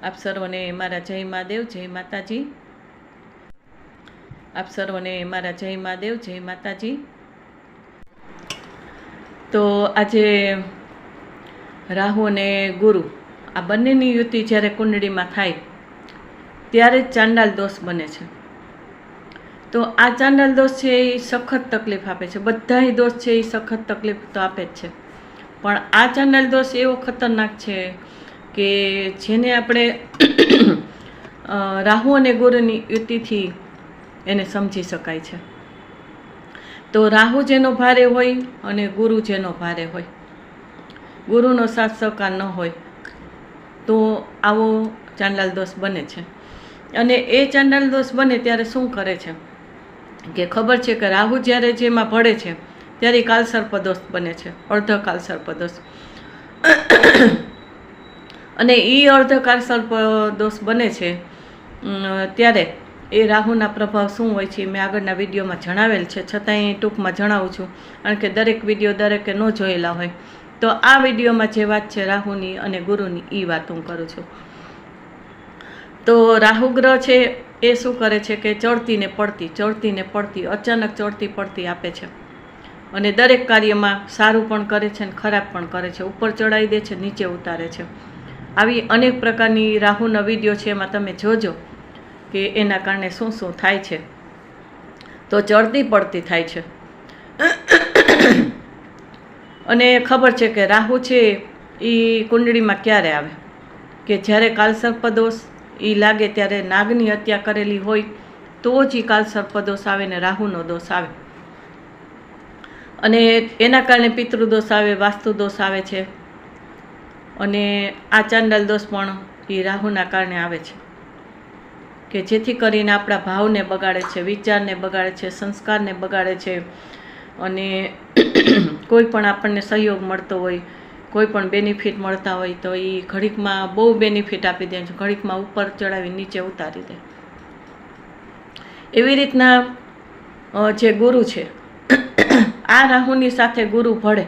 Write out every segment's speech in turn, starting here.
આપ સર્વને મારા જય મહાદેવ, જય માતાજી। આપ સર્વને મારા જય મહાદેવ, જય માતાજી। તો આજે રાહુ અને ગુરુ આ બંનેની યુતિ જ્યારે કુંડળીમાં થાય ત્યારે જ ચાંડાલ દોષ બને છે। તો આ ચાંડાલ દોષ છે એ સખત તકલીફ આપે છે, બધાય દોષ છે એ સખત તકલીફ તો આપે જ છે, પણ આ ચાંડાલ દોષ એવો ખતરનાક છે કે જેને આપણે રાહુ અને ગુરુની યુતિથી એને સમજી શકાય છે। તો રાહુ જેનો ભારે હોય અને ગુરુ જેનો ભારે હોય, ગુરુનો સાથ સહકાર ન હોય તો આવો ચાંડાલ દોષ બને છે। અને એ ચાંડાલ દોષ બને ત્યારે શું કરે છે કે ખબર છે કે રાહુ જ્યારે જેમાં ભળે છે ત્યારે કાલસર્પ દોષ બને છે, અર્ધ કાલસર્પ દોષ। અને એ અર્ધ કાલસર્પ દોષ બને છે ત્યારે એ રાહુના પ્રભાવ શું હોય છે મેં આગળના વિડીયોમાં જણાવેલ છે, છતાંય ટૂંકમાં જણાવું છું, કારણ કે દરેક વિડીયો દરેકે ન જોયેલા હોય તો આ વિડીયોમાં જે વાત છે રાહુની અને ગુરુની એ વાત હું કરું છું। તો રાહુ ગ્રહ છે એ શું કરે છે કે ચડતી ને પડતી અચાનક ચડતી પડતી આપે છે, અને દરેક કાર્યમાં સારું પણ કરે છે અને ખરાબ પણ કરે છે, ઉપર ચડાવી દે છે, નીચે ઉતારે છે। આવી અનેક પ્રકારની રાહુના વિડીયો છે, એમાં તમે જોજો કે એના કારણે શું શું થાય છે। તો ચડતી પડતી થાય છે અને ખબર છે કે રાહુ છે એ કુંડળીમાં ક્યારે આવે કે જ્યારે કાલસર્પ દોષ એ લાગે ત્યારે નાગની હત્યા કરેલી હોય તો જ એ કાલસર્પ દોષ આવે ને રાહુનો દોષ આવે, અને એના કારણે પિતૃદોષ આવે, વાસ્તુ દોષ આવે છે, અને આ ચાંડાલ દોષ પણ એ રાહુના કારણે આવે છે કે જેથી કરીને આપણા ભાવને બગાડે છે, વિચારને બગાડે છે, સંસ્કારને બગાડે છે, અને કોઈ પણ આપણને સહયોગ મળતો હોય, કોઈ પણ બેનિફિટ મળતા હોય તો એ ઘડીકમાં બહુ બેનિફિટ આપી દે છે, ઘડીકમાં ઉપર ચડાવી નીચે ઉતારી દે। એવી રીતના જે ગુરુ છે આ રાહુની સાથે ગુરુ ભળે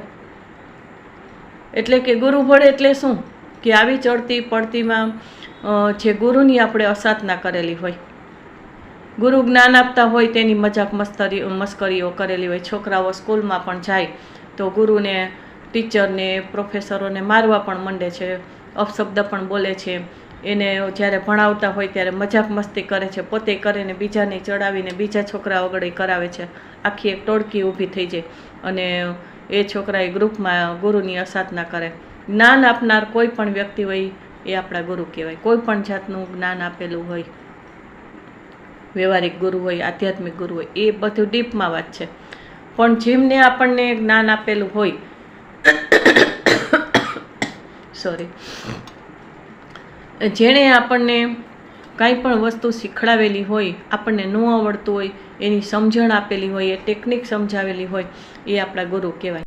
એટલે કે ગુરુ ભળે એટલે શું કે આવી ચડતી પડતીમાં જે ગુરુની આપણે અસાધના કરેલી હોય, ગુરુ જ્ઞાન આપતા હોય તેની મજાક મસ્કરીઓ કરેલી હોય, છોકરાઓ સ્કૂલમાં પણ જાય તો ગુરુને, ટીચરને, પ્રોફેસરોને મારવા પણ માંડે છે, અપશબ્દ પણ બોલે છે, એને જ્યારે ભણાવતા હોય ત્યારે મજાક મસ્તી કરે છે, પોતે કરે ને બીજાને ચડાવીને બીજા છોકરાઓ આગળ કરાવે છે, આખી એક ટોળકી ઊભી થઈ જાય અને એ છોકરા એ ગ્રુપમાં ગુરુની અસાધના કરે। જ્ઞાન આપનાર કોઈ પણ વ્યક્તિ હોય એ આપણા ગુરુ કહેવાય, કોઈ પણ જાતનું જ્ઞાન આપેલું હોય, વ્યવહારિક ગુરુ હોય, આધ્યાત્મિક ગુરુ હોય, એ બધું ડીપમાં વાત છે, પણ જેમને આપણને જ્ઞાન આપેલું હોય જેણે આપણને કાંઈ પણ વસ્તુ શીખડાવેલી હોય, આપણને ન આવડતું હોય, એની સમજણ આપેલી હોય, એ ટેકનિક સમજાવેલી હોય, એ આપણા ગુરુ કહેવાય।